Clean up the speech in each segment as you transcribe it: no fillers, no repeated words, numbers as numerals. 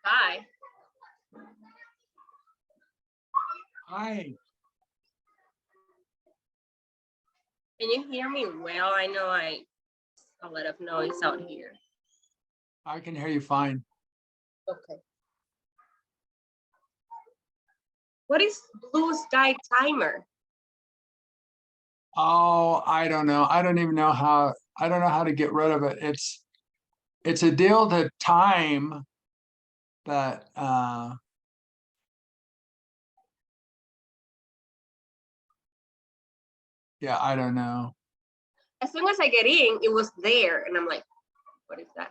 Hi. Hi. Can you hear me well? I know a lot of noise out here. I can hear you fine. Okay. What is blue sky timer? Oh, I don't know. I don't even know how. I don't know how to get rid of it. It's a deal to time, but yeah, I don't know. As soon as I get in, it was there, and I'm like, what is that?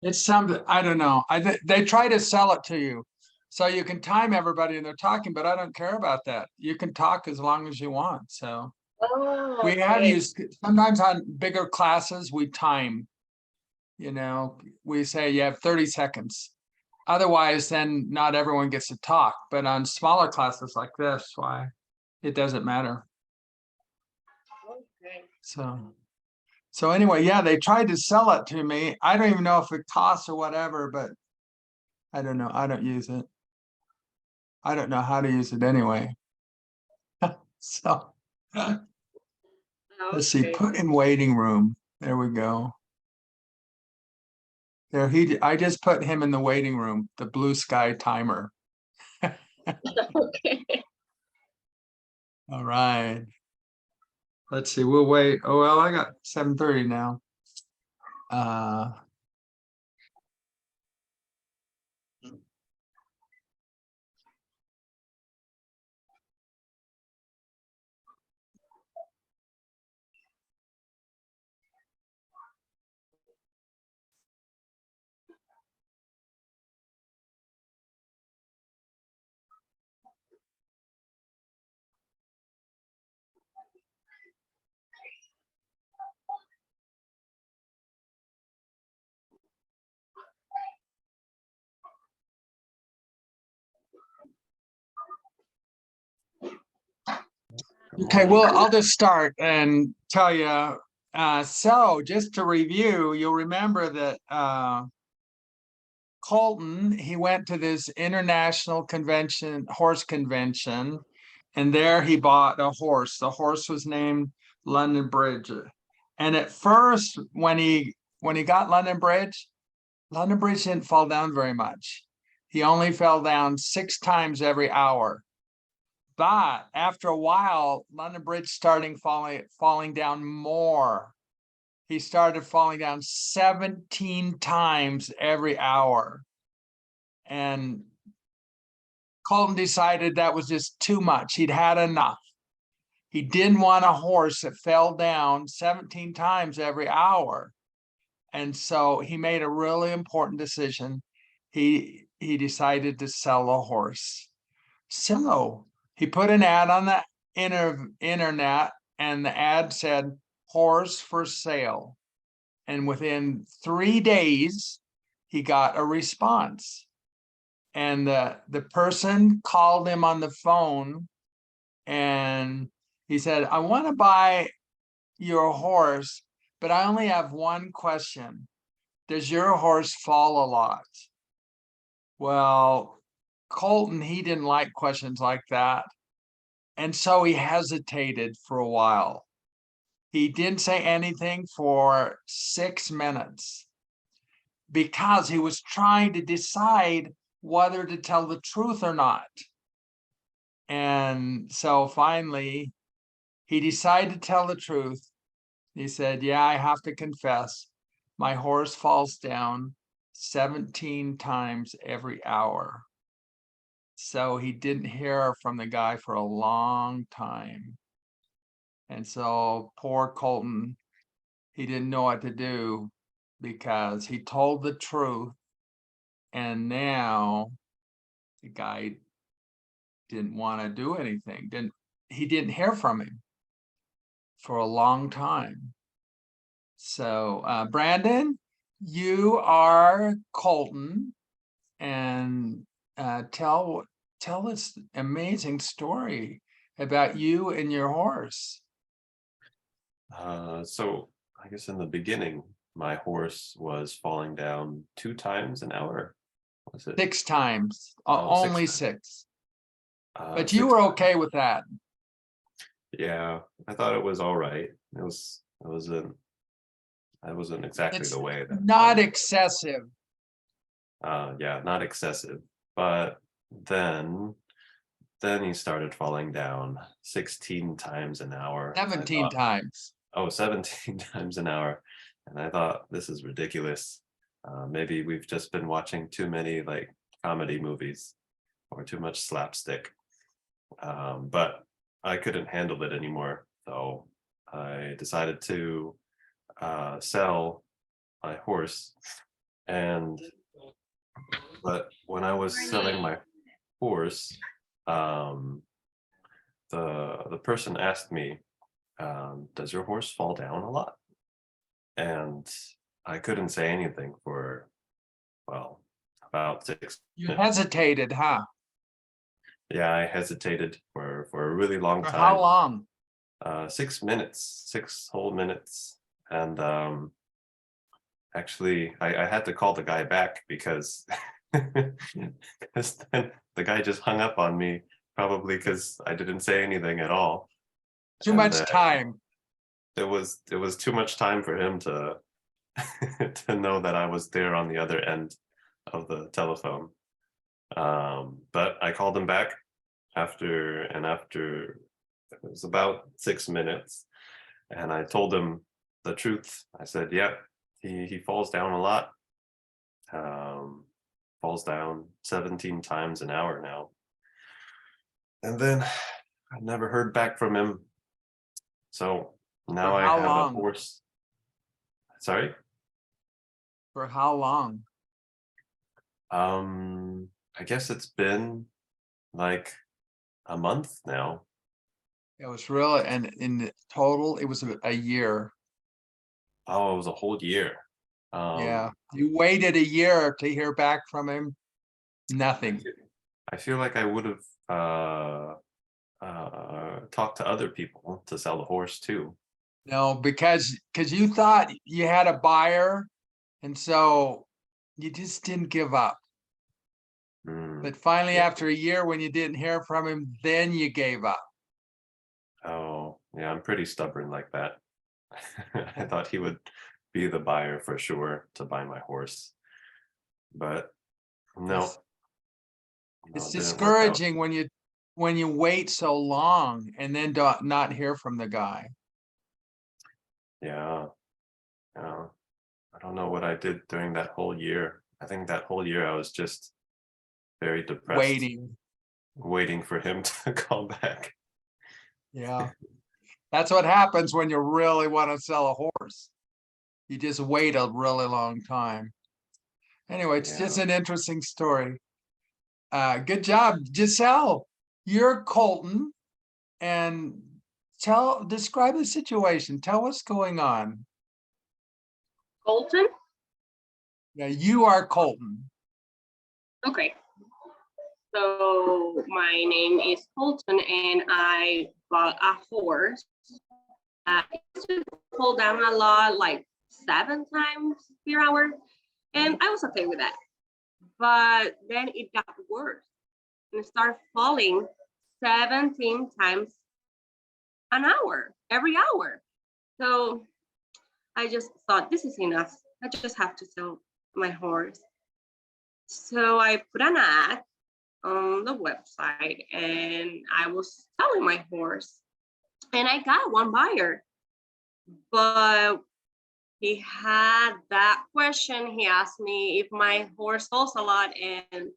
It's something I don't know. They try to sell it to you, so you can time everybody and they're talking, but I don't care about that. You can talk as long as you want. So Oh, we have okay. used sometimes on bigger classes, we time, we say you have 30 seconds. Otherwise, then not everyone gets to talk. But on smaller classes like this, why it doesn't matter. Okay. So anyway, yeah, they tried to sell it to me. I don't even know if it costs or whatever, but I don't know. I don't use it. I don't know how to use it anyway. So let's see, Okay. put in waiting room. There we go. There I just put him in the waiting room, the blue sky timer. Okay. All right. Let's see, we'll wait. Oh, well, I got 7:30 now. Okay, well, I'll just start and tell you. So just to review, you'll remember that Colton, he went to this international convention, horse convention, and there he bought a horse. The horse was named London Bridge. And at first, when he got London Bridge didn't fall down very much. He only fell down 6 times every hour. But after a while, London Bridge starting falling down more. He started falling down 17 times every hour. And Colton decided that was just too much. He'd had enough. He didn't want a horse that fell down 17 times every hour. And so he made a really important decision. He decided to sell a horse. So he put an ad on the internet, and the ad said horse for sale. And within 3 days, he got a response. And the person called him on the phone and he said, I want to buy your horse, but I only have one question. Does your horse fall a lot? Well, Colton, he didn't like questions like that. And so he hesitated for a while. He didn't say anything for 6 minutes because he was trying to decide whether to tell the truth or not. And so finally, he decided to tell the truth. He said, yeah, I have to confess, my horse falls down 17 times every hour. So he didn't hear from the guy for a long time. And so poor Colton, he didn't know what to do because he told the truth. And now the guy didn't want to do anything. He didn't hear from him for a long time. So Brandon, you are Colton, and tell this amazing story about you and your horse. So I guess in the beginning, my horse was falling down 2 times an hour. Was it? 6 times, Oh, only 6 times. 6. But you Six. were okay with that. Yeah, I thought it was all right. It wasn't exactly It's the way that not excessive. yeah, not excessive. But then he started falling down 16 times an hour. And I 17 thought, times. oh, 17 times an hour. And I thought, this is ridiculous. Maybe we've just been watching too many like comedy movies or too much slapstick. But I couldn't handle it anymore. So I decided to sell my horse. But when I was selling my horse, the person asked me, does your horse fall down a lot? And I couldn't say anything for, well, about 6 You minutes. hesitated, huh? Yeah, I hesitated for a really long For time. how long? 6 minutes, 6 whole minutes. And actually, I had to call the guy back because because then the guy just hung up on me, probably because I didn't say anything at all. Too And much time. it was too much time for him to to know that I was there on the other end of the telephone. But I called him back after it was about 6 minutes, and I told him the truth. I said, yeah, he falls down a lot. Falls down 17 times an hour now. And then I never heard back from him. So now For I how have a long? horse. Sorry? For how long? I guess it's been like a month now. It was really, and in total, it was a year. Oh, it was a whole year. Yeah. You waited a year to hear back from him. Nothing. I feel like I would have talked to other people to sell the horse too. No, because you thought you had a buyer, and so you just didn't give up. Mm, But finally, yeah. after a year, when you didn't hear from him, then you gave up. Oh, yeah, I'm pretty stubborn like that. I thought he would be the buyer for sure to buy my horse, but no, It's no, it's it didn't work out. discouraging when you wait so long and then don't not hear from the guy. Yeah, yeah. I don't know what I did during that whole year. I think that whole year I was just very depressed, waiting for him to call back. Yeah. That's what happens when you really want to sell a horse. You just wait a really long time. Anyway, it's just Yeah. an interesting story. Good job, Giselle. You're Colton, and describe the situation. Tell what's going on. Colton? Yeah, you are Colton. Okay. So my name is Colton and I bought a horse. It used to fall down a lot, like 7 times per hour. And I was okay with that. But then it got worse and it started falling 17 times an hour, every hour. So I just thought, this is enough. I just have to sell my horse. So I put an ad on the website and I was selling my horse. And I got one buyer, but he had that question. He asked me if my horse falls a lot, and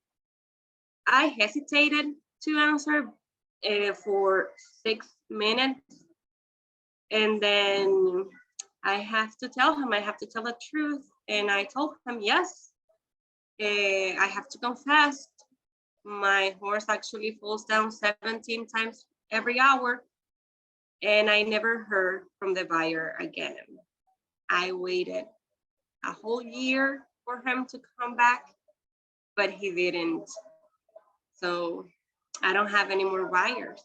I hesitated to answer for 6 minutes. And then I have to tell him, I have to tell the truth. And I told him, yes, I have to confess. My horse actually falls down 17 times every hour. And I never heard from the buyer again. I waited a whole year for him to come back, but he didn't. So I don't have any more buyers.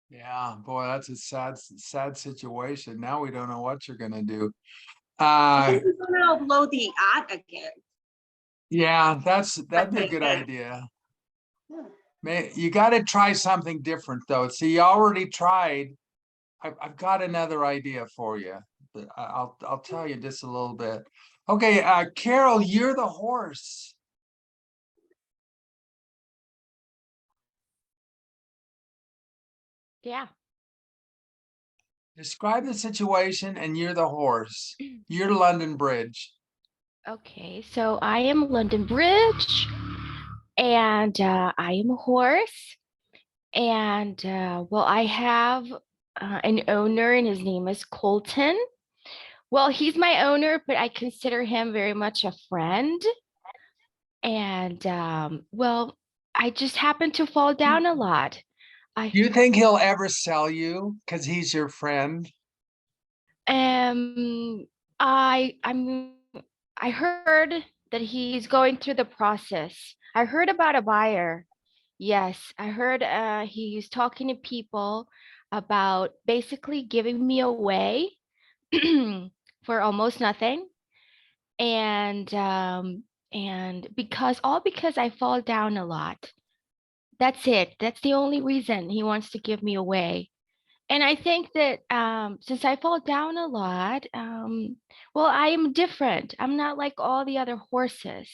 Yeah, boy, that's a sad situation. Now we don't know what you're gonna do. I Uh, think we're gonna upload the ad again. yeah, that'd be a good Okay. idea. Yeah. You got to try something different though. See, you already tried. I've got another idea for you. But I'll tell you just a little bit. Okay, Carol, you're the horse. Yeah. Describe the situation, and you're the horse. You're London Bridge. Okay, so I am London Bridge, and I am a horse. And well, I have an owner, and his name is Colton. Well, he's my owner, but I consider him very much a friend. And well, I just happen to fall down a lot. Do you think he'll ever sell you because he's your friend? Um, I'm I heard that he's going through the process. I heard about a buyer. Yes, I heard he's talking to people about basically giving me away for almost nothing. And because I fall down a lot. That's it. That's the only reason he wants to give me away. And I think that since I fall down a lot, well, I am different. I'm not like all the other horses.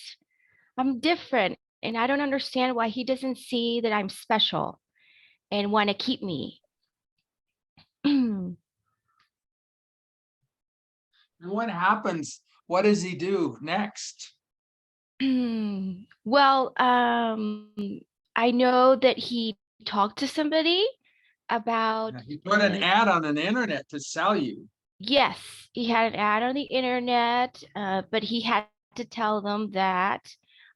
I'm different, and I don't understand why he doesn't see that I'm special and want to keep me. And what happens? What does he do next? Well, I know that he talked to somebody about He put an ad on the internet to sell you. yes, he had an ad on the internet, but he had to tell them that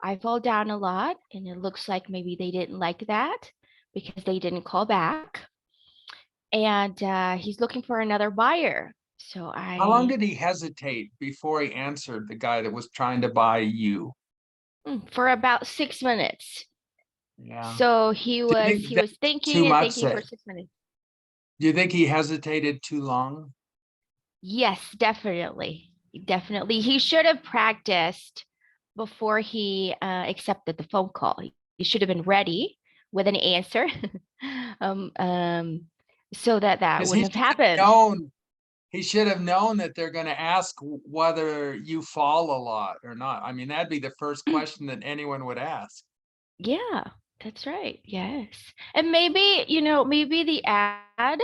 I fall down a lot, and it looks like maybe they didn't like that because they didn't call back. And he's looking for another buyer. So How long did he hesitate before he answered the guy that was trying to buy you? For about 6 minutes. Yeah. So he Do you was think that's too thinking and much? thinking for 6 minutes. Do you think he hesitated too long? Yes, definitely. Definitely. He should have practiced before he accepted the phone call. He should have been ready with an answer. um, um, so that Because wouldn't have happened. he should have known that they're going to ask whether you fall a lot or not. I mean, that'd be the first question that anyone would ask. Yeah, that's right. Yes. And maybe, maybe the ad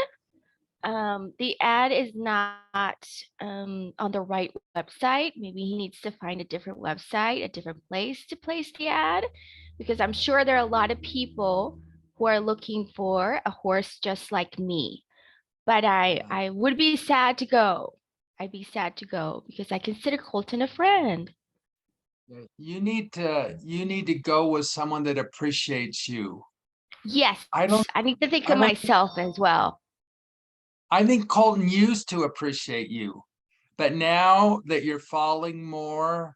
is not on the right website. Maybe he needs to find a different website, a different place to place the ad, because I'm sure there are a lot of people who are looking for a horse just like me. But I would be sad to go. I'd be sad to go because I consider Colton a friend. You need to go with someone that appreciates you. Yes, I don't I need to think I of don't myself as well. I think Colton used to appreciate you, but now that you're falling more,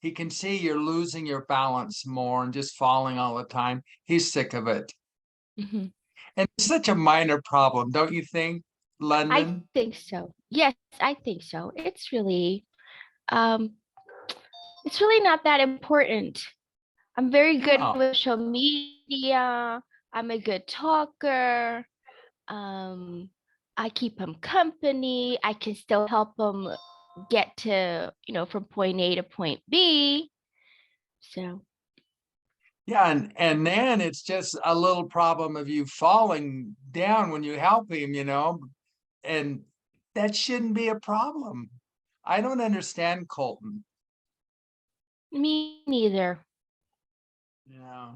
he can see you're losing your balance more and just falling all the time. He's sick of it. Mhm. And it's such a minor problem, don't you think, I London? think so. Yes, I think so. Um, it's really not that important. I'm very good No. with social media. I'm a good talker. Um, I keep him company. I can still help him get to, from point A to point B. So, Yeah, and then it's just a little problem of you falling down when you help him, and that shouldn't be a problem. I don't understand Colton. me neither. Yeah.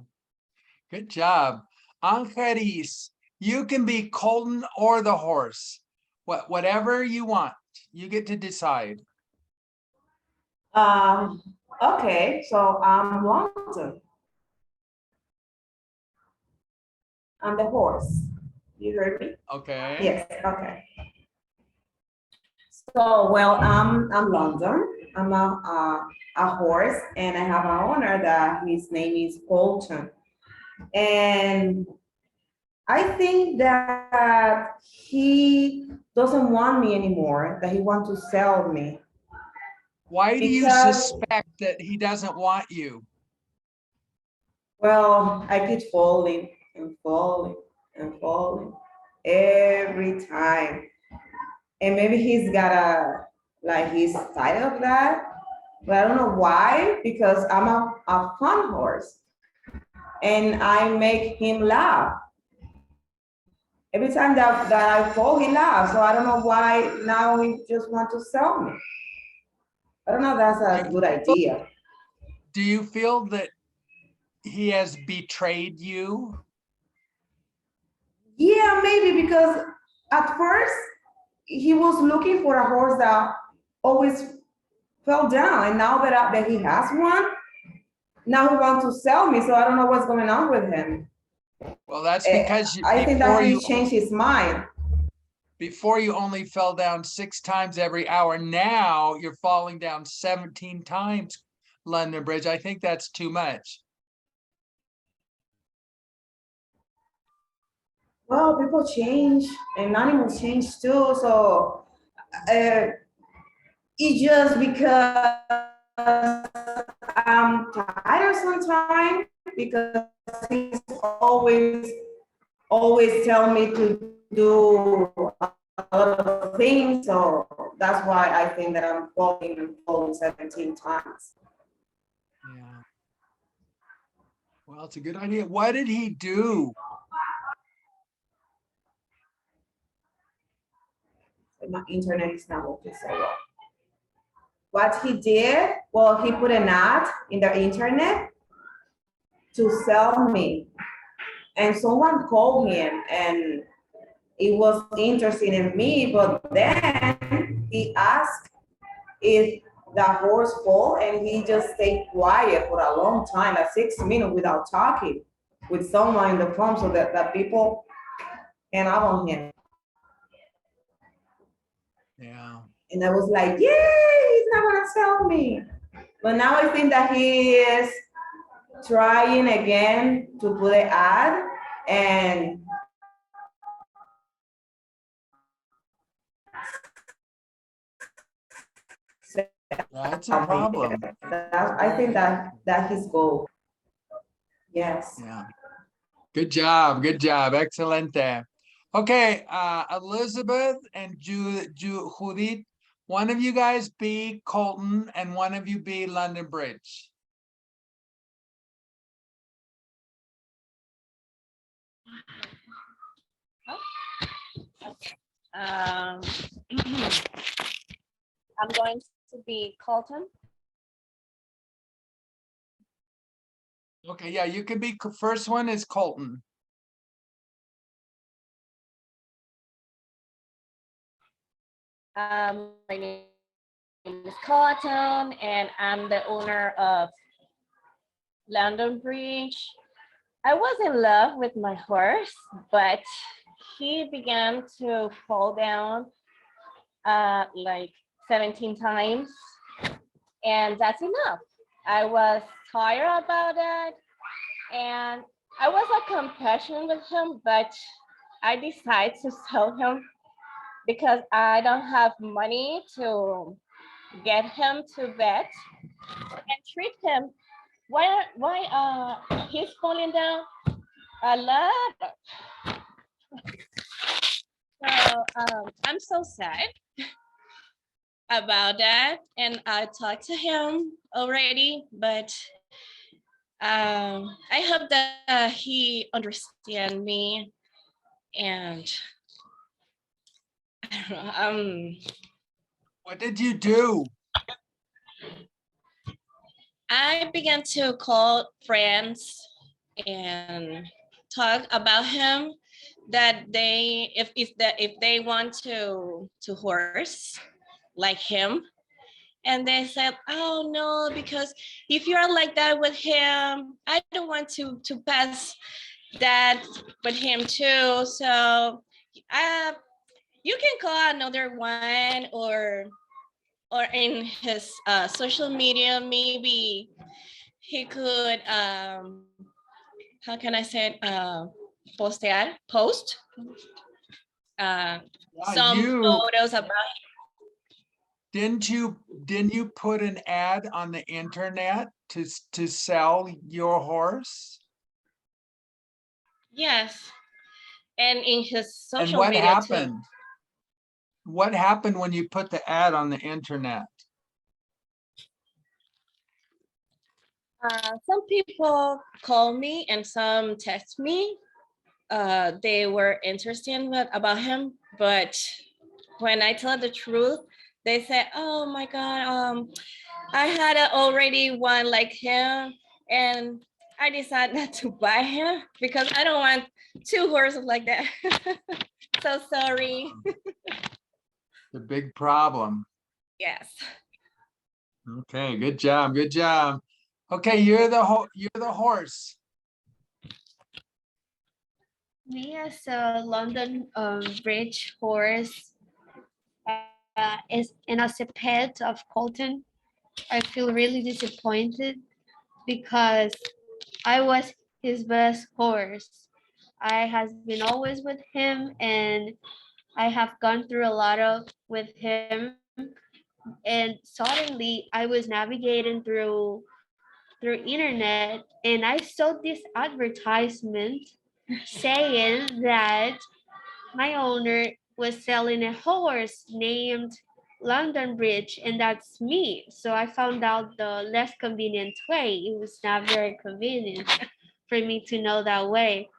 Good job. Angelis, you can be Colton or the horse. Whatever you want. You get to decide. Um, okay, so I'm London. I'm the horse. You heard me? Okay. Yes, okay. So, well, I'm London. I'm a horse, and I have an owner that his name is Colton. And I think that he doesn't want me anymore, that he wants to sell me. Why do you Because- suspect that he doesn't want you? Well, I keep falling and falling and falling every time. And maybe he's got he's tired of that. But I don't know why, because I'm a fun horse and I make him laugh. Every time that I fall, he laughs. So I don't know why now he just want to sell me. I don't know if that's a good idea. Do you feel that he has betrayed you? Yeah, maybe because at first he was looking for a horse that always fell down, and now that he has one, now he wants to sell me. So I don't know what's going on with him. Well, that's because you, I think that he changed his mind. before you only fell down 6 times every hour. Now you're falling down 17 times, London Bridge. I think that's too much. Well, people change and animals change too. So it's just because I'm tired sometimes because he's always tell me to do a lot of things. So that's why I think that I'm falling and falling 17 times. Yeah. Well, it's a good idea. What did he do? My internet is not working so well. What he did, well, he put an ad in the internet to sell me. And someone called him and he was interested in me, but then he asked if the horse fall and he just stayed quiet for a long time, like 6 minutes without talking with someone in the phone so that people can up on him. Yeah. And I was like, yay, he's not gonna sell me. But now I think that he is trying again to put an ad and That's a problem. I think that his goal. Yes. Yeah. Good job. Good job. Excelente. Okay, Elizabeth and Judith, one of you guys be Colton and one of you be London Bridge. I'm going to be Colton. Okay, yeah, you can be, first one is Colton. My name is Colton, and I'm the owner of London Bridge. I was in love with my horse, but he began to fall down like 17 times, and that's enough. I was tired about that, and I was a compassion with him, but I decided to sell him because I don't have money to get him to vet and treat him. Why he's falling down a lot. So I'm so sad about that, and I talked to him already, but I hope that he understands me, and I don't know, What did you do? I began to call friends and talk about him that if they want to horse like him, and they said, oh no, because if you're like that with him, I don't want to pass that with him too. So you can call another one, or in his social media, maybe he could how can I say it, post Yeah, some you, photos about Didn't you put an ad on the internet to sell your horse? Yes. And in his And social what media happened? too. What happened when you put the ad on the internet? Some people call me and some text me. They were interested about him, but when I tell the truth, they say, "Oh my God, I had already one like him, and I decided not to buy him because I don't want two horses like that." So sorry. The big problem. Yes. Okay, good job, good job. Okay, you're the horse. Me as a London Bridge horse is and as a pet of Colton, I feel really disappointed because I was his best horse. I has been always with him and I have gone through a lot of with him and suddenly I was navigating through internet and I saw this advertisement saying that my owner was selling a horse named London Bridge, and that's me. So I found out the less convenient way. It was not very convenient for me to know that way.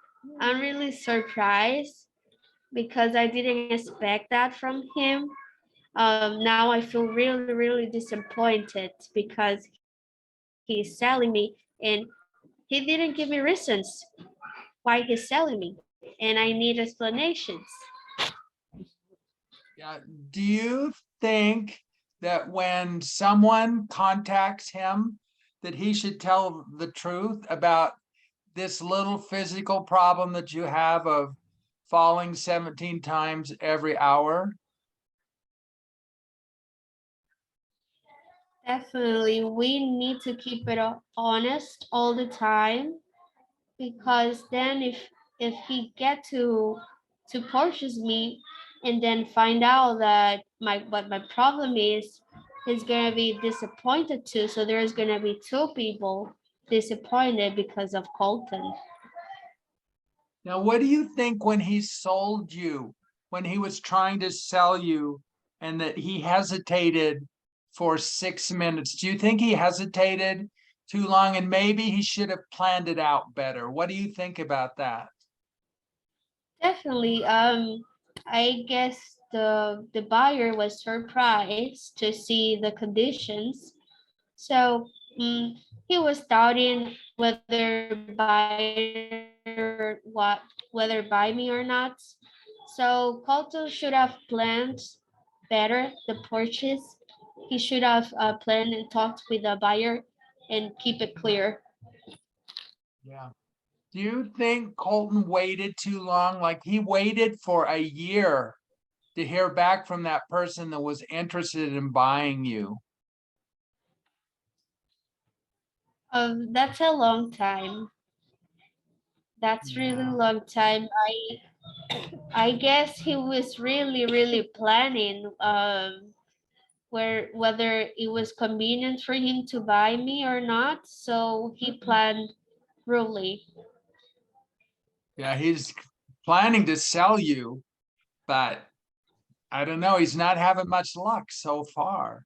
I'm really surprised because I didn't expect that from him. Now I feel really, really disappointed because he's selling me and he didn't give me reasons why he's selling me, and I need explanations. Yeah, do you think that when someone contacts him, that he should tell the truth about this little physical problem that you have of falling 17 times every hour? Definitely, we need to keep it honest all the time because then if he get to purchase me and then find out that my problem is, he's gonna be disappointed too. So there's gonna be two people disappointed because of Colton. Now, what do you think when he sold you, when he was trying to sell you and that he hesitated for 6 minutes? Do you think he hesitated too long and maybe he should have planned it out better? What do you think about that? Definitely. I guess the buyer was surprised to see the conditions. So he was doubting whether whether buy me or not. So Colton should have planned better the purchase. He should have planned and talked with the buyer and keep it clear. Yeah. Do you think Colton waited too long? Like he waited for a year to hear back from that person that was interested in buying you. That's a long time. That's really Yeah. long time. I guess he was really, really planning whether it was convenient for him to buy me or not. So he planned really. Yeah, he's planning to sell you, but I don't know, he's not having much luck so far.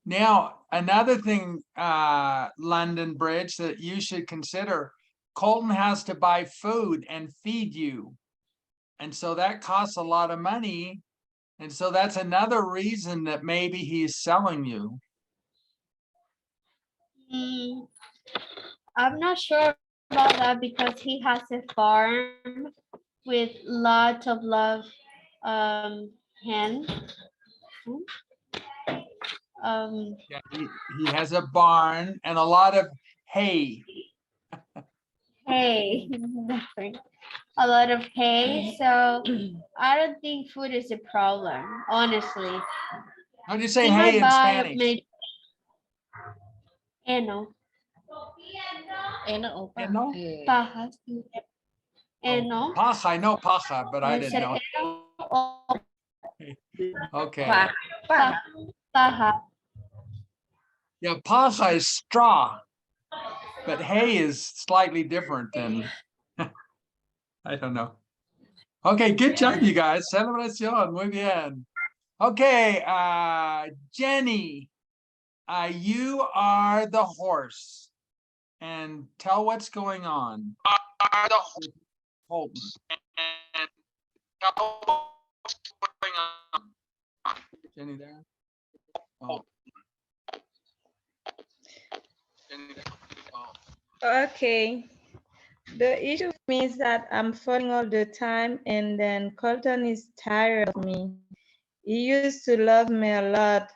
Now, another thing, London Bridge, that you should consider, Colton has to buy food and feed you. And so that costs a lot of money. And so that's another reason that maybe he's selling you. Mm, I'm not sure about that because he has a farm with lots of love hen. Um, Yeah, he has a barn and a lot of hay. hay, different. A lot of hay. So I don't think food is a problem, honestly. How do you say He hay might in buy Spanish? maybe, no, Eno You know? pajas. Oh, No, paja, I know paja, but I puede didn't ser know. o Okay. Pa- pa- pa- Paja. Yeah, paja is straw, but hay is slightly different than, I don't know. Okay, good job, you guys. Celebración, muy bien. Okay, Jenny, you are the horse, and tell what's going on. Colton. Jenny there? Oh. Okay. The issue with me is that I'm falling all the time, and then Colton is tired of me. He used to love me a lot,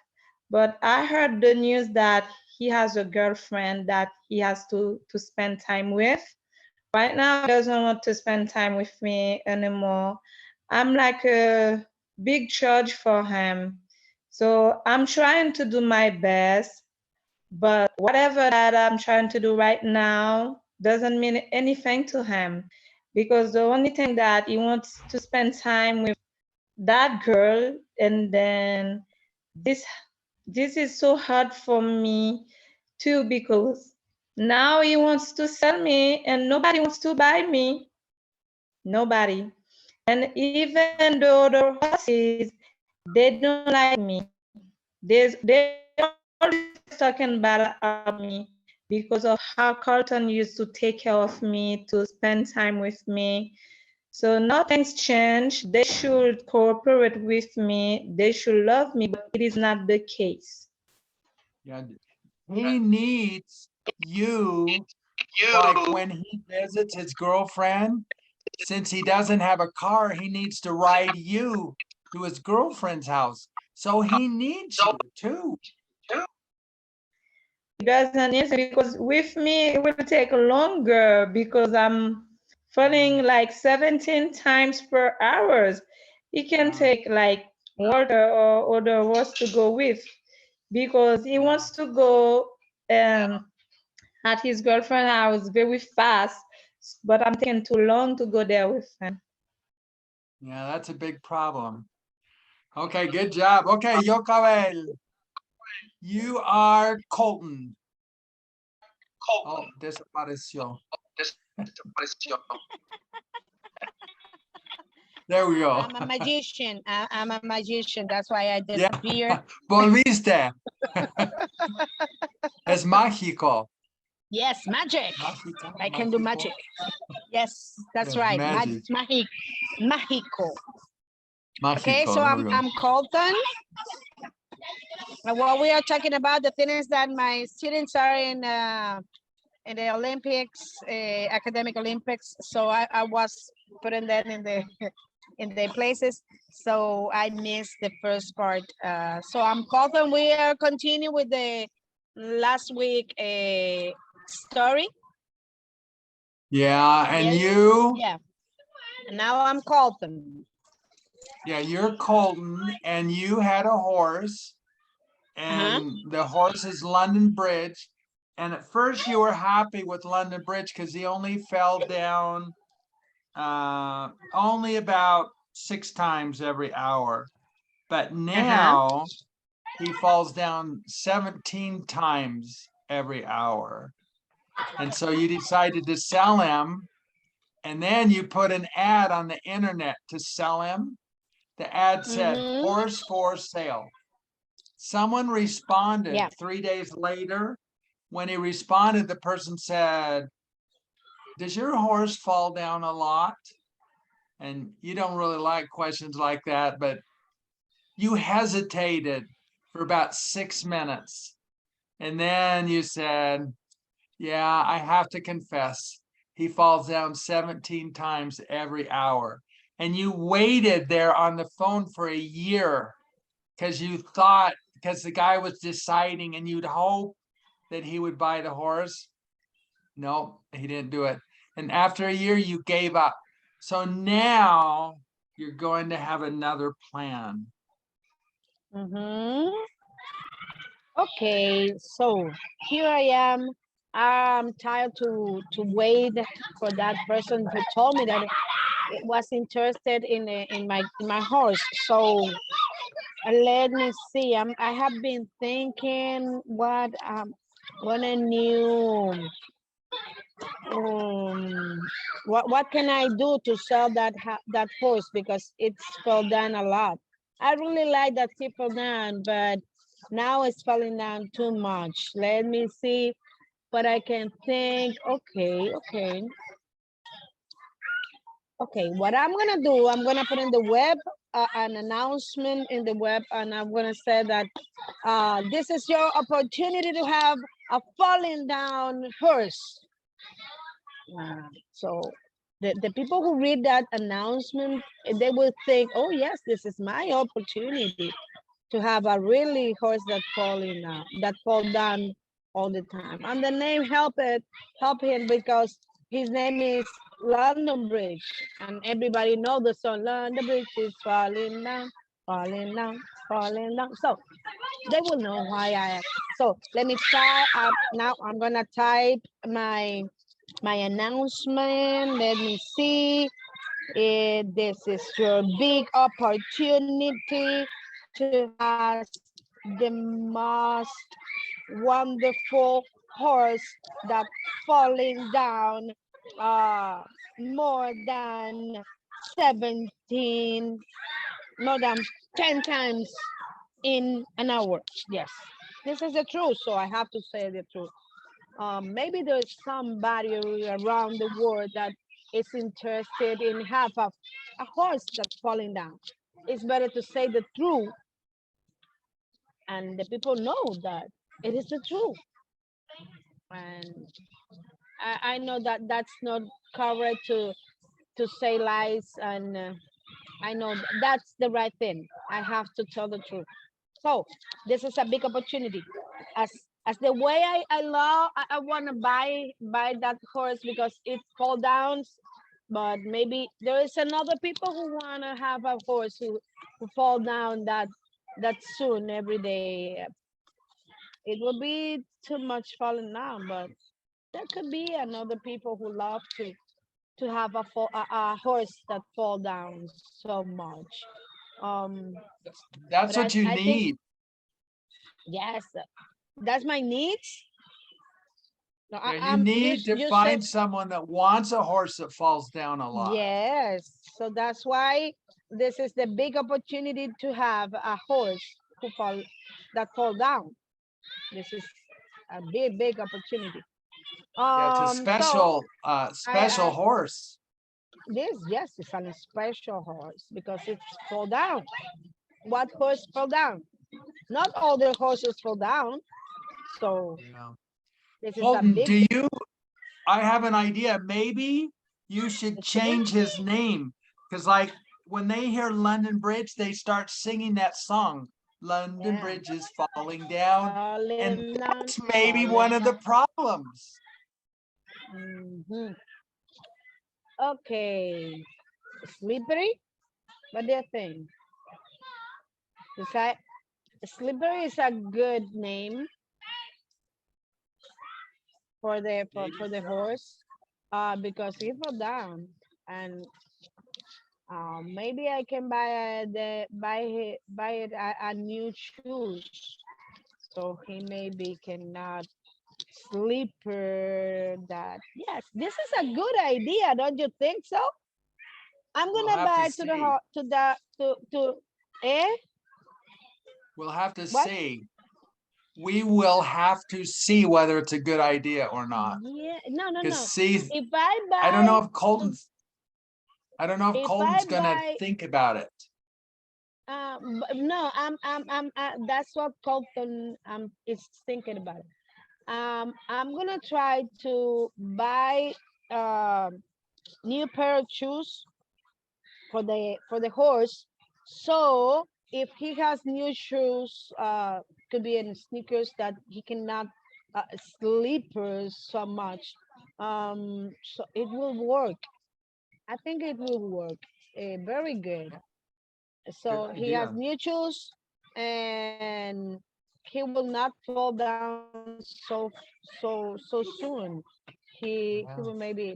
but I heard the news that he has a girlfriend that he has to spend time with. Right now, he doesn't want to spend time with me anymore. I'm like a big charge for him. So I'm trying to do my best, but whatever that I'm trying to do right now doesn't mean anything to him, because the only thing that he wants to spend time with that girl, and then this is so hard for me too, because now he wants to sell me and nobody wants to buy me. Nobody. And even the other horses, they don't like me. They're always talking bad about me because of how Carlton used to take care of me, to spend time with me. So nothing's changed. They should cooperate with me. They should love me, but it is not the case. Yeah, he needs you, like when he visits his girlfriend, since he doesn't have a car, he needs to ride you to his girlfriend's house. So he needs you too. It doesn't answer, because with me it will take longer, because I'm falling like 17 times per hours. It can take like Walter or other horse to go with, because he wants to go at his girlfriend's house very fast, but I'm taking too long to go there with him. Yeah, that's a big problem. Okay, good job. Okay, Yocabel, you are Colton. Oh, desapareció. There we go. I'm a magician. I'm a magician. That's why I Yeah. disappeared. Volviste. Es mágico. Yes, magic. Mágica, I can do mágico. magic. Yes, that's Yes, right. magic. Mágico. Okay, Mágico, so there we go. I'm Colton. And what we are talking about, the thing is that my students are in the Olympics, academic Olympics. So I was putting them in the in the places. So I missed the first part. So I'm Colton. We are continuing with the last week story. Yeah, and Yes. you, Yeah. Now I'm Colton. yeah, you're Colton, and you had a horse, and the horse is London Bridge. And at first you were happy with London Bridge because he only fell down only about 6 times every hour. But now he falls down 17 times every hour. And so you decided to sell him, and then you put an ad on the internet to sell him. The ad said, horse for sale. Someone responded 3 days later. When he responded, the person said, does your horse fall down a lot? And you don't really like questions like that, but you hesitated for about 6 minutes. And then you said, yeah, I have to confess, he falls down 17 times every hour. And you waited there on the phone for a year because you thought, because the guy was deciding and you'd hope that he would buy the horse. No, he didn't do it. And after a year, you gave up. So now you're going to have another plan. Okay, so here I am. I'm tired to wait for that person who told me that it was interested in my horse. So Let me see. I have been thinking what a new what can I do to sell that horse because it's fell down a lot. I really like that it fell down, but now it's falling down too much. Let me see what I can think. Okay, what I'm gonna do, I'm gonna put in the web an announcement in the web, and I'm gonna say that this is your opportunity to have a falling down horse. So the people who read that announcement, they will think, oh yes, this is my opportunity to have a really horse that falling down, that fall down all the time. And the name help him because his name is London Bridge, and everybody know the song. London Bridge is falling down, falling down, falling down. So they will know why I. So let me try. Now I'm gonna type my announcement. Let me see. This is your big opportunity to have the most wonderful horse that falling down more than 17, more than 10 times in an hour. Yes, this is the truth, so I have to say the truth. Maybe there's somebody around the world that is interested in have a horse that's falling down. It's better to say the truth, and the people know that it is the truth. And I know that that's not correct to say lies, and I know that's the right thing. I have to tell the truth. So this is a big opportunity. As the way I love, I want to buy that horse because it fall down. But maybe there is another people who want to have a horse who fall down that soon every day. It will be too much falling down, but there could be another people who love to have a horse that fall down so much. That's But what you I think need. yes, that's my needs. No, Yeah, you need to you said find someone that wants a horse that falls down a lot. yes. So that's why this is the big opportunity to have a horse that fall down. This is a big opportunity. Yeah, it's a So special I horse. this yes, it's a special horse because it's fall down. What horse fall down? Not all the horses fall down. So Yeah. this is a Colton, big I have an idea. Maybe you should change his name. Because like when they hear London Bridge, they start singing that song. London yeah. Bridge is falling down. And Falling down, that's maybe falling one of the down. problems. Mhm. Okay, slippery. What do you think? Besides, slippery is a good name for the horse, because he fell down, and maybe I can buy it a new shoes, so he maybe cannot slipper that. Yes, this is a good idea, don't you think so? I'm We'll gonna have to buy to the see. ho- to the to eh We'll have to what? see. We will have to see whether it's a good idea or not. Yeah, no, Because no. see, If I I don't know buy if Colton's if I gonna buy think about it. no, that's what Colton is thinking about. I'm gonna try to buy new pair of shoes for the horse. So if he has new shoes, could be in sneakers that he cannot slippers so much. So it will work. I think it will work. Very good. Good So he has idea. new shoes, and he will not fall down so soon. He will maybe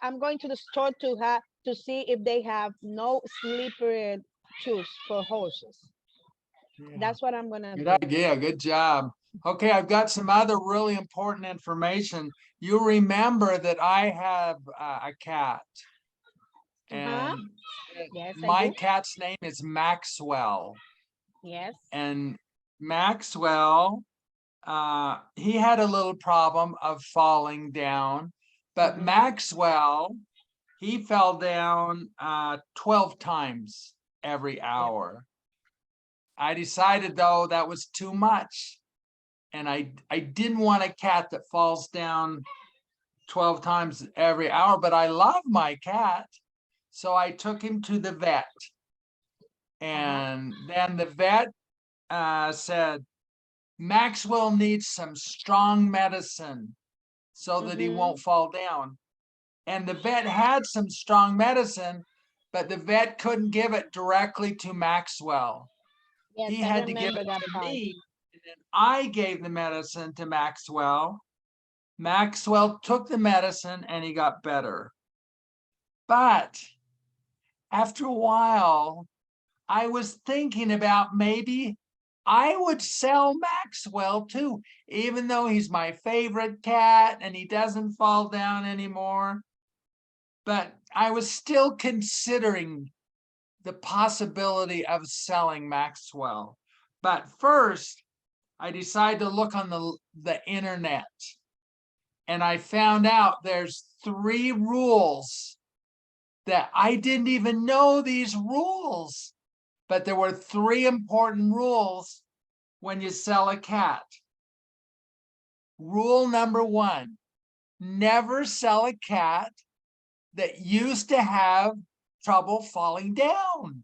I'm going to the store to see if they have no slippery shoes for horses. Yeah. That's what I'm gonna Good do. idea. Good job. Okay, I've got some other really important information. You remember that I have a cat, and Yes, I my do. cat's name is Maxwell. Yes. And Maxwell, he had a little problem of falling down, but Mhm. Maxwell, he fell down 12 times every Yep. hour. I decided though that was too much. And I didn't want a cat that falls down 12 times every hour, but I love my cat. So I took him to the vet. And then the vet said, Maxwell needs some strong medicine so that he Mhm. won't fall down. And the vet had some strong medicine, but the vet couldn't give it directly to Maxwell. Yes, He I had to give remember it that to part. me. And then I gave the medicine to Maxwell. Maxwell took the medicine and he got better. But after a while, I was thinking about maybe I would sell Maxwell too, even though he's my favorite cat and he doesn't fall down anymore. But I was still considering the possibility of selling Maxwell. But first, I decided to look on the internet. And I found out there's 3 rules that I didn't even know these rules. But there were 3 important rules when you sell a cat. Rule number 1, never sell a cat that used to have trouble falling down.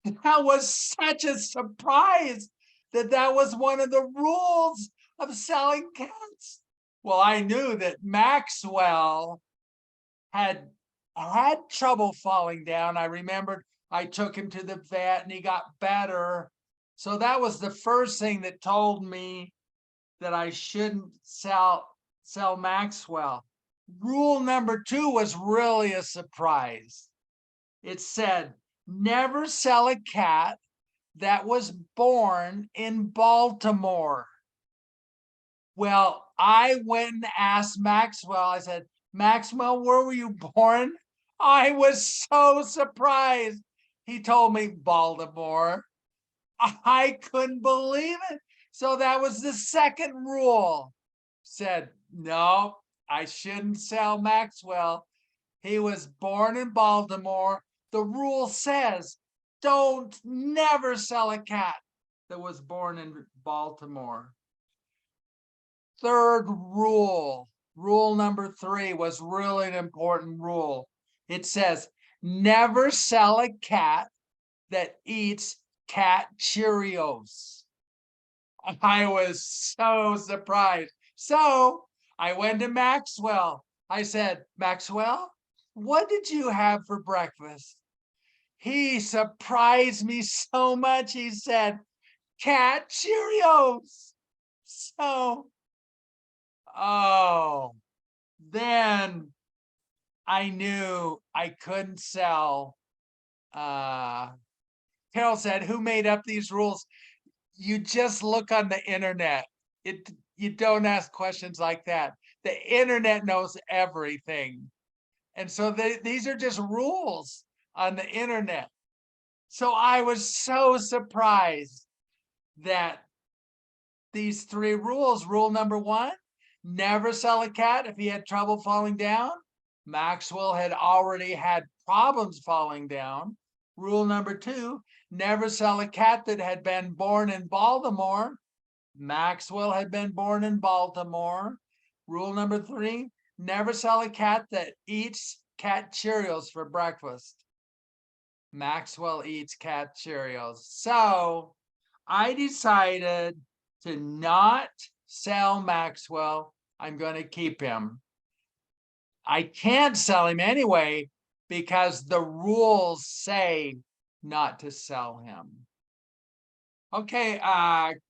That was such a surprise that was one of the rules of selling cats. Well, I knew that Maxwell had trouble falling down. I remembered I took him to the vet and he got better. So that was the first thing that told me that I shouldn't sell Maxwell. Rule number 2 was really a surprise. It said, never sell a cat that was born in Baltimore. Well, I went and asked Maxwell. I said, Maxwell, where were you born? I was so surprised. He told me Baltimore. I couldn't believe it. So that was the second rule. Said, no, I shouldn't sell Maxwell. He was born in Baltimore. The rule says, don't never sell a cat that was born in Baltimore. Third rule, rule number 3 was really an important rule. It says, never sell a cat that eats cat Cheerios. I was so surprised. So I went to Maxwell. I said, Maxwell, what did you have for breakfast? He surprised me so much. He said, cat Cheerios. So, then I knew I couldn't sell. Carol said, who made up these rules? You just look on the internet. You don't ask questions like that. The internet knows everything. And so these are just rules on the internet. So I was so surprised that these 3 rules, rule number 1, never sell a cat if he had trouble falling down. Maxwell had already had problems falling down. Rule number 2, never sell a cat that had been born in Baltimore. Maxwell had been born in Baltimore. Rule number 3, never sell a cat that eats cat Cheerios for breakfast. Maxwell eats cat Cheerios. So I decided to not sell Maxwell. I'm going to keep him. I can't sell him anyway because the rules say not to sell him. Okay,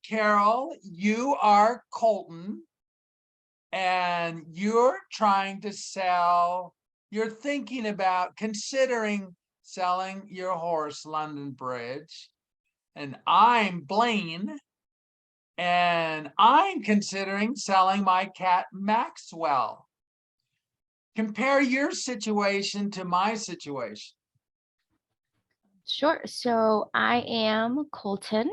Carol, you are Colton and you're trying to sell, you're thinking about considering selling your horse, London Bridge. and I'm Blaine, and I'm considering selling my cat Maxwell. Compare your situation to my situation. Sure. So I am Colton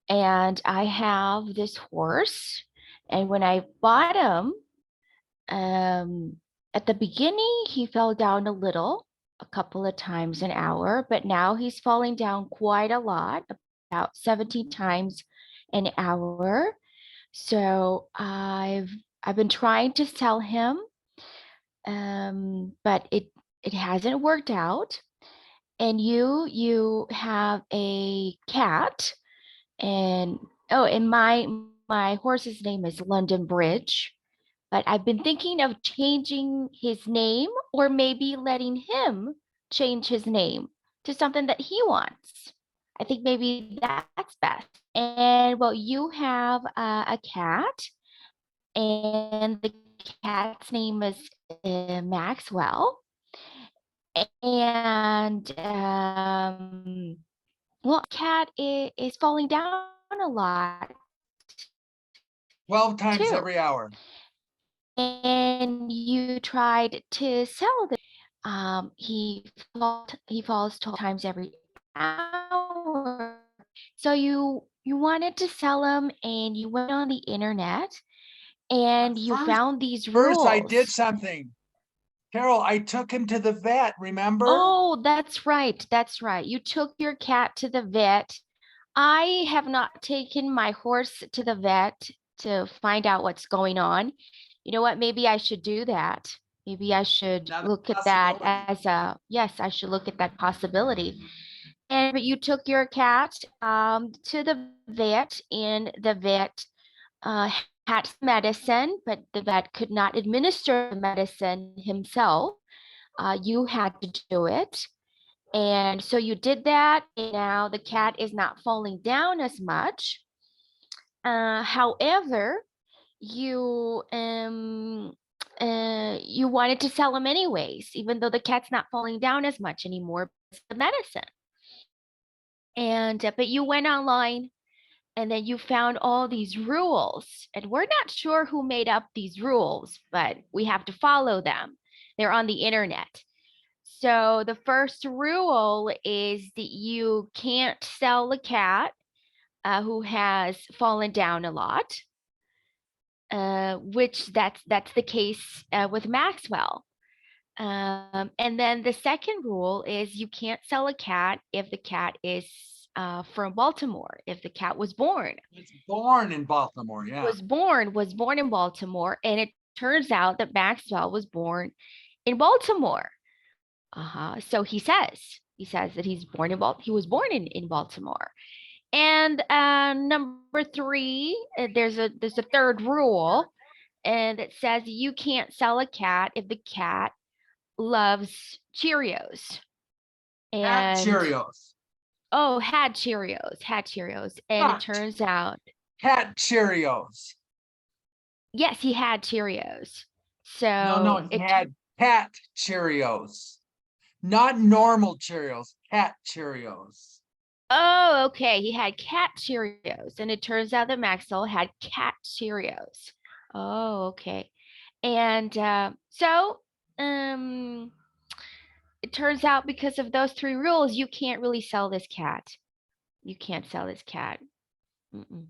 and I have this horse. And when I bought him, at the beginning, he fell down a little, a couple of times an hour, but now he's falling down quite a lot, about 17 times an hour. So I've been trying to sell him, but it hasn't worked out. And you have a cat, and oh, and my horse's name is London Bridge. But I've been thinking of changing his name or maybe letting him change his name to something that he wants. I think maybe that's best. And well, you have a cat, and the cat's name is Maxwell. And well, cat is falling down a lot 12 times too. every hour. And you tried to sell the he falls 12 times every hour. So you wanted to sell him and you went on the internet and you found these rules. First, I did something. Carol, I took him to the vet, remember? Oh, that's right. That's right. You took your cat to the vet. I have not taken my horse to the vet to find out what's going on. You know what? Maybe I should do that. Maybe I should Another look at that possibility. as a, yes, I should look at that possibility. And but you took your cat to the vet, and the vet uh, had some medicine, but the vet could not administer the medicine himself. You had to do it. And so you did that, and now the cat is not falling down as much. However, you you wanted to sell him anyways, even though the cat's not falling down as much anymore. It's the medicine. And but you went online and then you found all these rules, and we're not sure who made up these rules, but we have to follow them. They're on the internet. So the first rule is that you can't sell a cat who has fallen down a lot, which that's the case with Maxwell. And then the second rule is you can't sell a cat if the cat is from Baltimore, if the cat was born. It's born in Baltimore, yeah. Was born in Baltimore, and it turns out that Maxwell was born in Baltimore. So he says that he was born in Baltimore. And number three, there's a third rule, and it says you can't sell a cat if the cat loves Cheerios. Cat And Cheerios. oh, had Cheerios, and it Cat. turns out Cat Cheerios. yes, he had Cheerios. So No, he had cat Cheerios. Not normal Cheerios, cat Cheerios. oh, okay, he had cat Cheerios, and it turns out that Maxwell had cat Cheerios. Oh, okay. And so it turns out because of those three rules, you can't really sell this cat. You can't sell this cat. Mm-mm.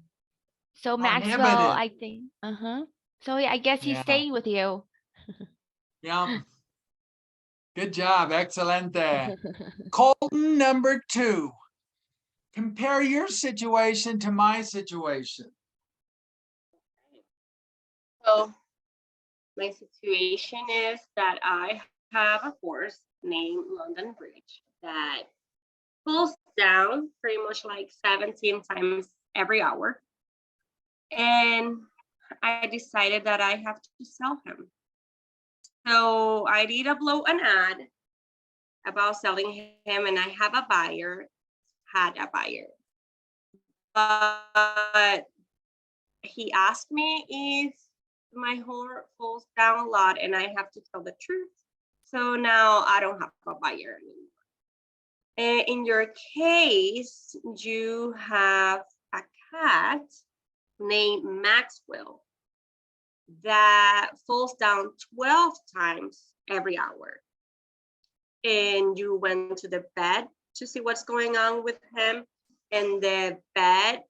So Maxwell, Prohibited. I think, So yeah, I guess he's Yeah. staying with you. Yeah. Good job. Excelente. Colton, number 2. Compare your situation to my situation. So my situation is that I have a horse named London Bridge that falls down pretty much like 17 times every hour. And I decided that I have to sell him. So I did upload an ad about selling him, and I have a buyer, had a buyer. But he asked me if my horse falls down a lot and I have to tell the truth. So now I don't have a buyer anymore. And in your case, you have a cat named Maxwell that falls down 12 times every hour. And you went to the vet to see what's going on with him. And the vet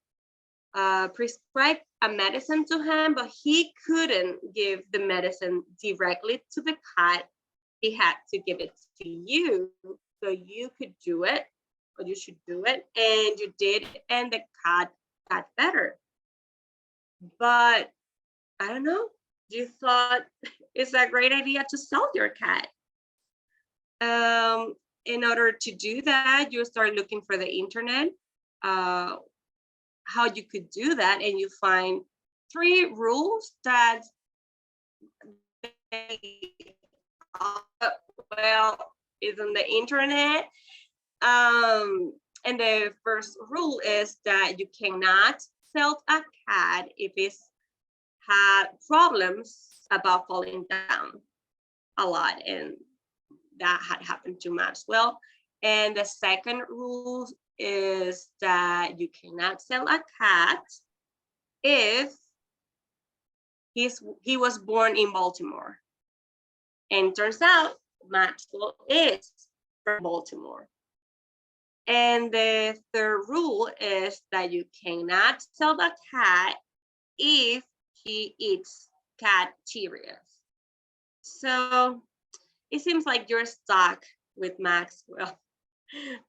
prescribed a medicine to him, but he couldn't give the medicine directly to the cat. He had to give it to you so you could do it, or you should do it. And you did, and the cat got better. But I don't know, you thought it's a great idea to sell your cat. In order to do that, you start looking for the internet, how you could do that, and you find 3 rules that well is on the internet. And the first rule is that you cannot sell a cat if it's had problems about falling down a lot, and that had happened to Maxwell. And the second rule is that you cannot sell a cat if he was born in Baltimore. And turns out Maxwell is from Baltimore. And the third rule is that you cannot sell the cat if he eats cat Cheerios. So it seems like you're stuck with Maxwell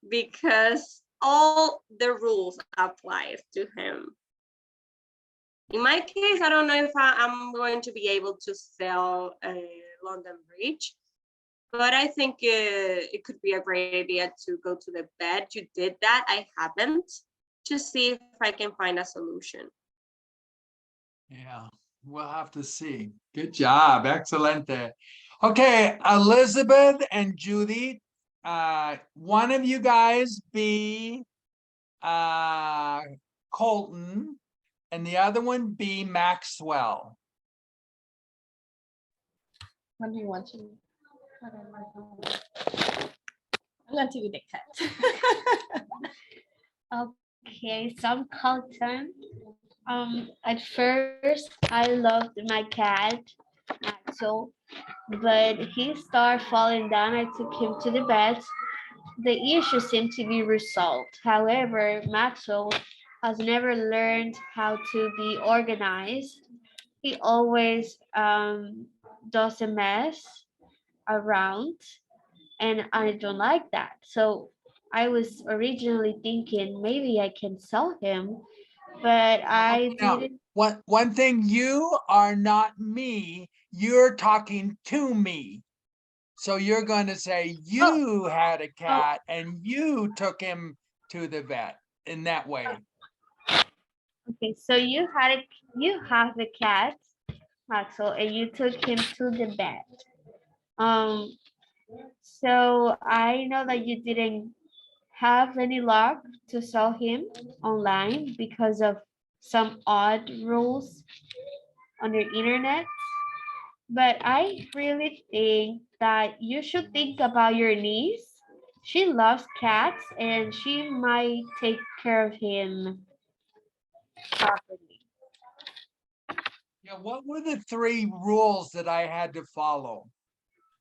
because all the rules applies to him. In my case, I don't know if I'm going to be able to sell a London Bridge, but I think it could be a great idea to go to the vet. You did that, I haven't, to see if I can find a solution. Yeah, we'll have to see. Good job, excelente. Okay, Elizabeth and Judy, one of you guys be Colton, and the other one be Maxwell. What do you want to? I'm going to be the cat. Okay, so I'm Colton. At first, I loved my cat, Maxwell, but he started falling down. I took him to the vet. The issue seemed to be resolved. However, Maxwell has never learned how to be organized. He always does a mess around, and I don't like that. So I was originally thinking maybe I can sell him, but I Now, didn't. one thing, you are not me, you're talking to me. So you're going to say you had a cat and you took him to the vet in that way. Okay, so you have a cat, Maxwell, and you took him to the vet. So I know that you didn't have any luck to sell him online because of some odd rules on the internet. But I really think that you should think about your niece. She loves cats and she might take care of him properly. Yeah, what were the 3 rules that I had to follow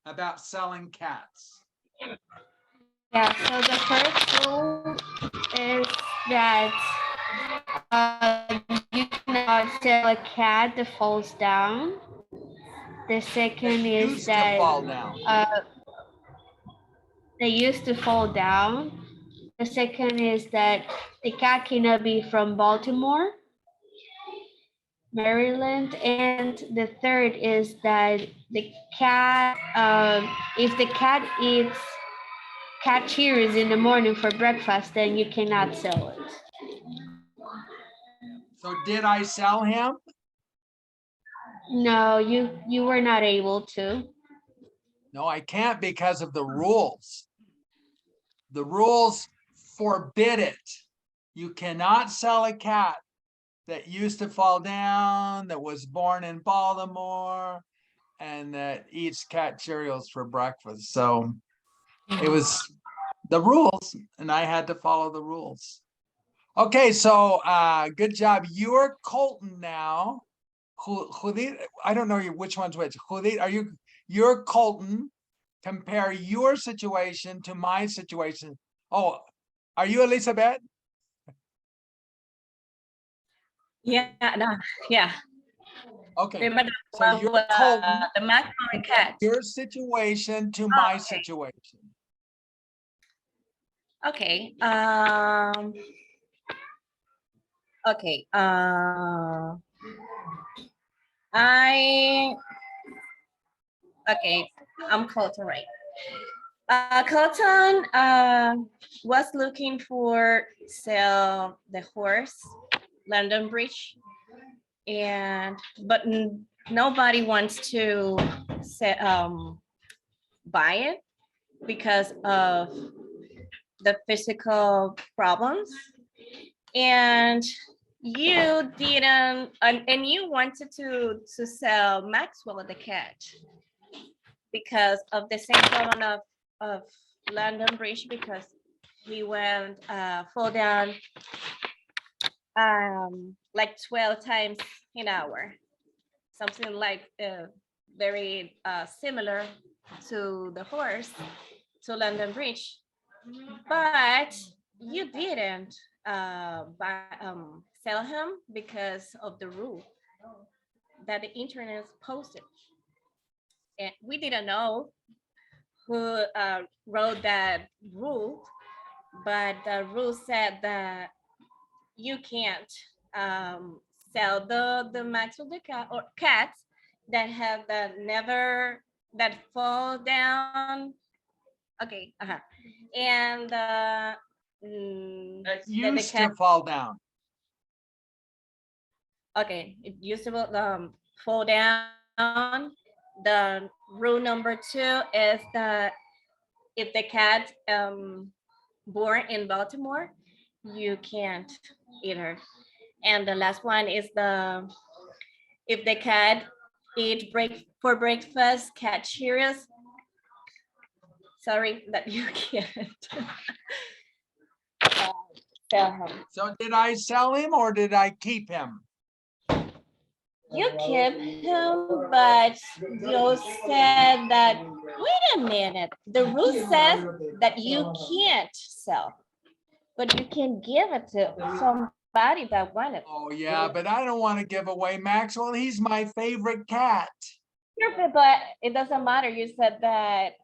about selling cats? Yeah, so the first rule is that you cannot sell a cat that falls down. The second That is used to that fall down. they used to fall down. The second is that the cat cannot be from Baltimore, Maryland, and the third is that the cat, if the cat eats cat Cheerios in the morning for breakfast, then you cannot sell it. So did I sell him? No, you were not able to. No, I can't because of the rules. The rules forbid it. You cannot sell a cat that used to fall down, that was born in Baltimore, and that eats cat Cheerios for breakfast. So it was the rules, and I had to follow the rules. Okay, so good job. You're Colton now. Judith, I don't know which one's which. Judith, you're Colton. Compare your situation to my situation. Oh, are you Elizabeth? Yeah, no, yeah. Okay, Remember so you're Colton. the macaron cat. Your situation to my okay. situation. Okay. Okay. I. Okay. I'm Colton, right? Colton was looking for sell the horse, London Bridge, but nobody wants to buy it because of the physical problems, and you didn't, and you wanted to sell Maxwell the cat because of the same problem of London Bridge, because he went fall down like 12 times an hour, something like very similar to the horse, to London Bridge, but you didn't sell him because of the rule that the internet posted, and we didn't know who wrote that rule, but the rule said that you can't sell the Maxwell the cat or cats that have that fall down. Okay, and Used to fall down. Okay, it used to fall down. The rule number 2 is that if the cat born in Baltimore, you can't eat her. And the last one is if the cat eat for breakfast cat Cheerios, sorry that you can't sell him. So did I sell him or did I keep him? You kept him, but you said that, wait a minute, the rule says that you can't sell, but you can give it to somebody that wanted. Oh yeah, but I don't want to give away Maxwell. He's my favorite cat. But it doesn't matter. You said that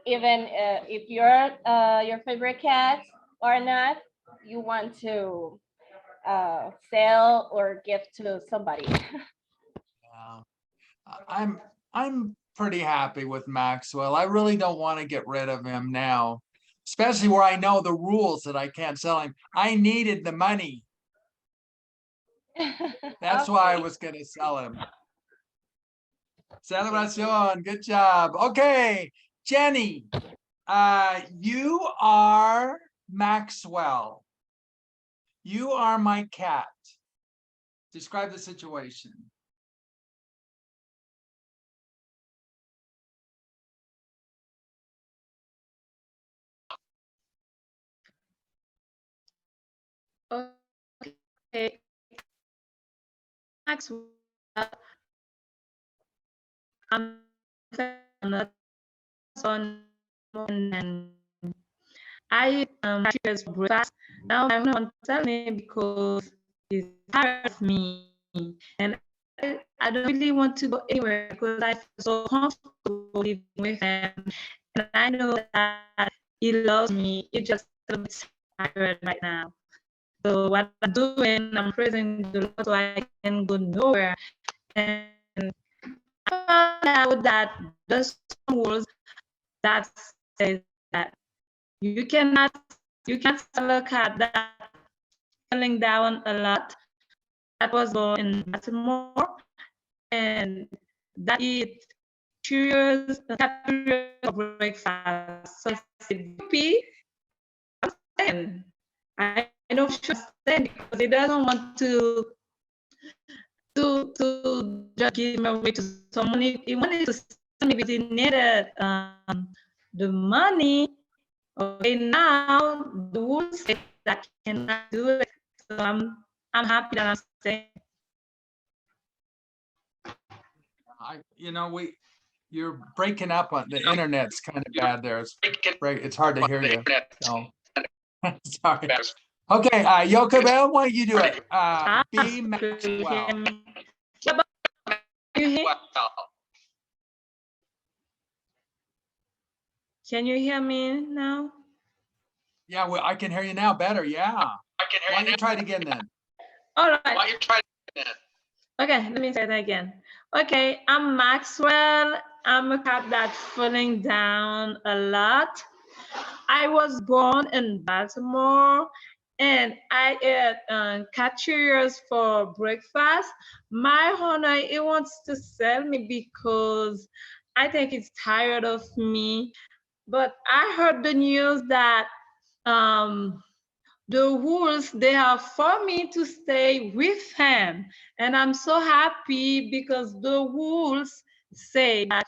even if you're your favorite cat or not, you want to sell or give to somebody. I'm pretty happy with Maxwell. I really don't want to get rid of him now, especially where I know the rules that I can't sell him. I needed the money. That's why I was going to sell him. Celebración, good job. Okay, Jenny, you are Maxwell. You are my cat. Describe the situation. Okay. Maxwell, I'm not on and I just breakfast. Now I want to tell me because he's tired of me, and I don't really want to go anywhere because I feel so comfortable living with him, and I know that he loves me. He just a little bit tired right now. So what I'm doing, I'm praising the Lord so I can go nowhere. And I found out that there's some rules that says that you can't sell a cat that falling down a lot that was born in Baltimore and that eat Cheerios for breakfast. So I know should say because he doesn't want to just give him away to someone. He wanted to sell me because he needed the money Okay, now the rules say that I cannot do it. So I'm happy that I'm staying. You're breaking up on the internet's kind of bad there. It's hard to hear you. So sorry. Okay, Yokobo, why don't you do it? B Maxwell. Can you hear me now? Yeah, well, I can hear you now better. Yeah. Why don't you try it again then? All right. Okay, let me say that again. Okay, I'm Maxwell. I'm a cat that's falling down a lot. I was born in Baltimore and I ate cat Cheerios for breakfast. My owner, he wants to sell me because I think he's tired of me. But I heard the news that um, the rules they are for me to stay with him, and I'm so happy because the rules say that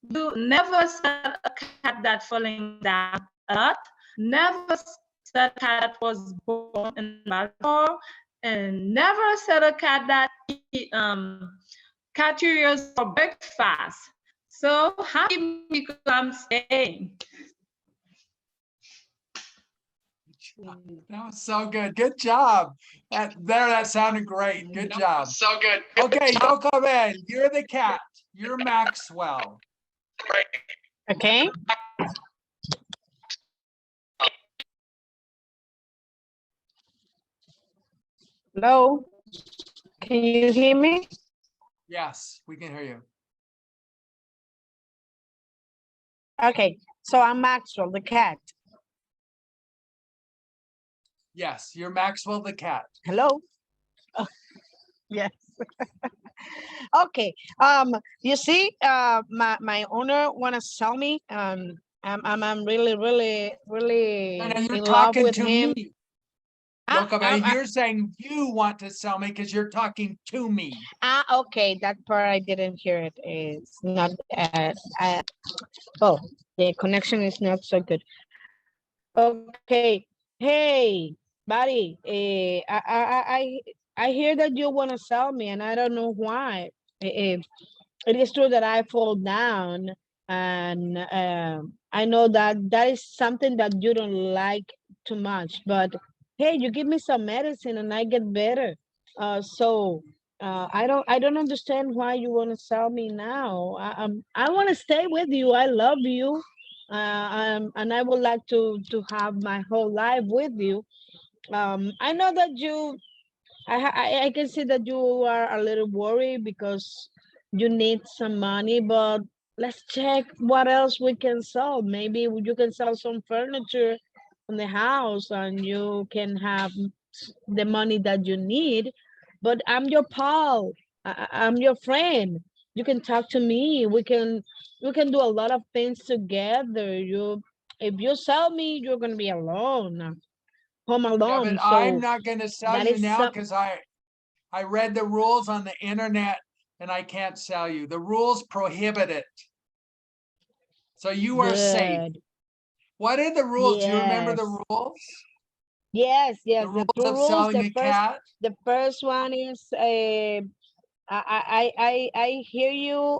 you never sell a cat that's falling down a lot, never sell a cat that was born in Baltimore, and never sell a cat that eat cat Cheerios for breakfast. So happy because I'm staying. That was so good. Good job. That sounded great. Good job. So good. Okay, Yoko Man, you're the cat. You're Maxwell. Okay. Hello. Can you hear me? Yes, we can hear you. Okay. So I'm Maxwell, the cat. Yes, you're Maxwell the cat. Hello. Oh, yes. Okay. You see, my owner wanna sell me. I'm really No, no, you're in love talking with to him. me. Ah, Yoko Man, you're saying you want to sell me because you're talking to me. Okay, that part I didn't hear it. It's not. Oh, the connection is not so good. Okay. Hey, buddy. I hear that you want to sell me, and I don't know why. It is true that I fall down, and I know that that is something that you don't like too much. But hey, you give me some medicine, and I get better. I don't understand why you want to sell me now. I want to stay with you. I love you, and I would like to have my whole life with you. I know that you I can see that you are a little worried because you need some money, but let's check what else we can sell. Maybe you can sell some furniture on the house and you can have the money that you need. But I'm your pal. I'm your friend. You can talk to me. We can do a lot of things together. If you sell me, you're gonna be alone, home Yeah, alone. but I'm So not going to sell that you is now some. because I read the rules on the internet and I can't sell you. The rules prohibit it. So you are safe. Good. What are the rules? Do you remember the Yes. rules? Yes, The yes. The rules two of rules. selling a cat? The first one is I hear you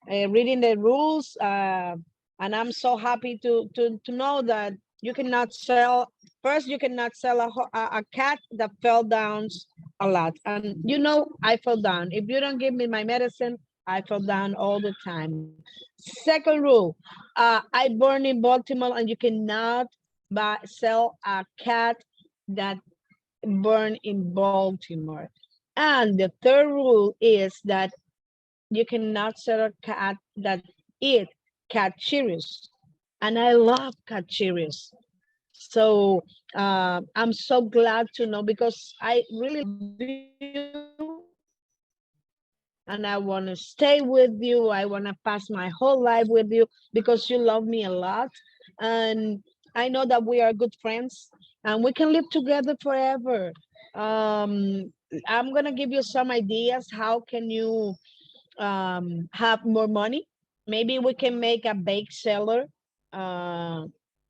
reading the rules and I'm so happy to know that you cannot sell. First, you cannot sell a cat that fell down a lot, and you know I fell down. If you don't give me my medicine, I fall down all the time. Second rule, I born in Baltimore, and you cannot sell a cat that born in Baltimore. And the third rule is that you cannot sell a cat that eat cat Cheerios. And I love cat Cheerios. So I'm so glad to know because I really love you and I want to stay with you. I want to pass my whole life with you because you love me a lot. And I know that we are good friends and we can live together forever. I'm going to give you some ideas. How can you have more money? Maybe we can make a bake seller.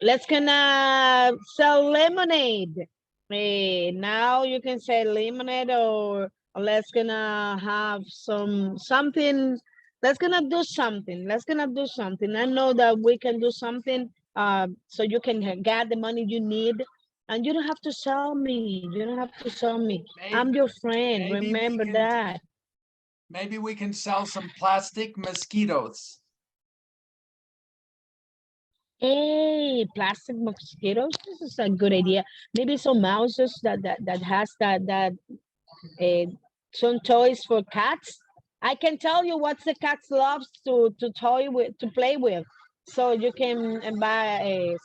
let's gonna sell lemonade. Now you can say lemonade, or let's gonna have something. Let's gonna do something. Let's gonna do something. I know that we can do something. So you can get the money you need, and you don't have to sell me. You don't have to sell me. I'm your friend. maybe we Remember can- that. Maybe we can sell some plastic mosquitoes. Hey, plastic mosquitoes. This is a good idea. Maybe some mouses that has some toys for cats. I can tell you what the cats loves to play with. So you can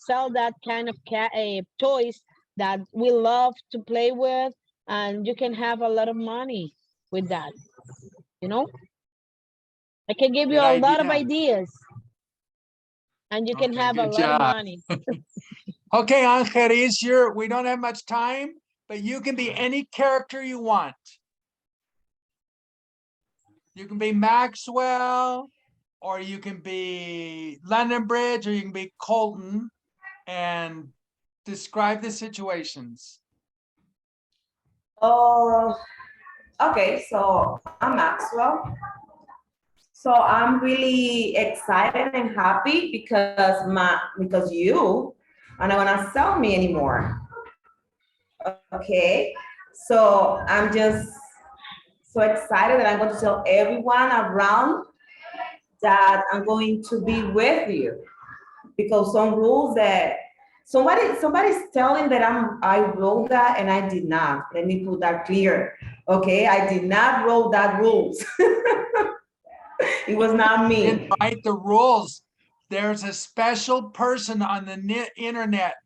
sell that kind of cat toys that we love to play with, and you can have a lot of money with that. You know, I can give you Good a lot of idea. ideas, and you can Okay, have a good lot of job. money. Okay, Angelis, we don't have much time, but you can be any character you want. You can be Maxwell, or you can be London Bridge, or you can be Colton, and describe the situations. Oh, okay. So I'm Maxwell. So I'm really excited and happy because you are not gonna sell me anymore. Okay. So I'm just so excited that I'm going to tell everyone around that I'm going to be with you, because some rules that somebody's telling that I wrote that, and I did not. Let me put that clear. Okay, I did not wrote that rules. It was not me. Didn't write the rules. There's a special person on the internet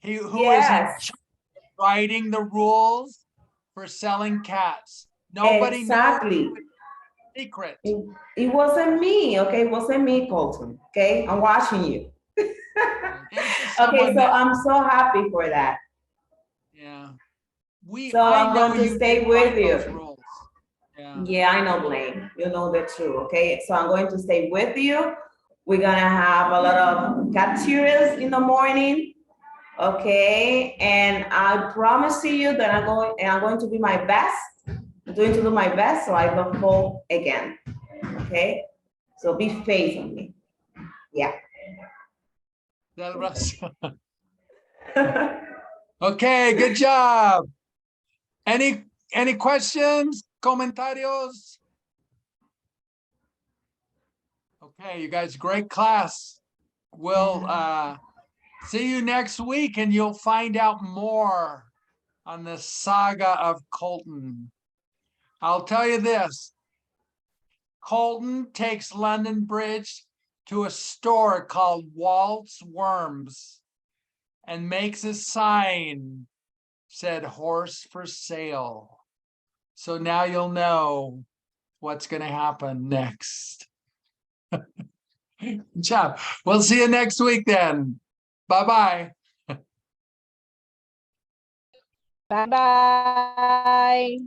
who is in Yes, charge of writing the rules for selling cats. Nobody knows exactly. the secret. It wasn't me. Okay, it wasn't me, Colton. Okay, I'm watching you. This is Okay, someone so that, I'm so happy for that. yeah. So I I'm know going to you stay didn't with write those you. rules. Yeah. Yeah, I know, Blaine. You know the truth, okay? So I'm going to stay with you. We're gonna have a lot of cat tours in the morning, okay? And I promise to you that I'm going to be my best. I'm going to do my best so I don't fall again, okay? So be faithful on me. Yeah. Del Rosa. Okay, good job. Any questions, comentarios? Okay, you guys, great class. We'll see you next week, and you'll find out more on the saga of Colton. I'll tell you this. Colton takes London Bridge to a store called Walt's Worms and makes a sign said horse for sale. So now you'll know what's going to happen next. Good job. We'll see you next week then. Bye-bye. Bye-bye.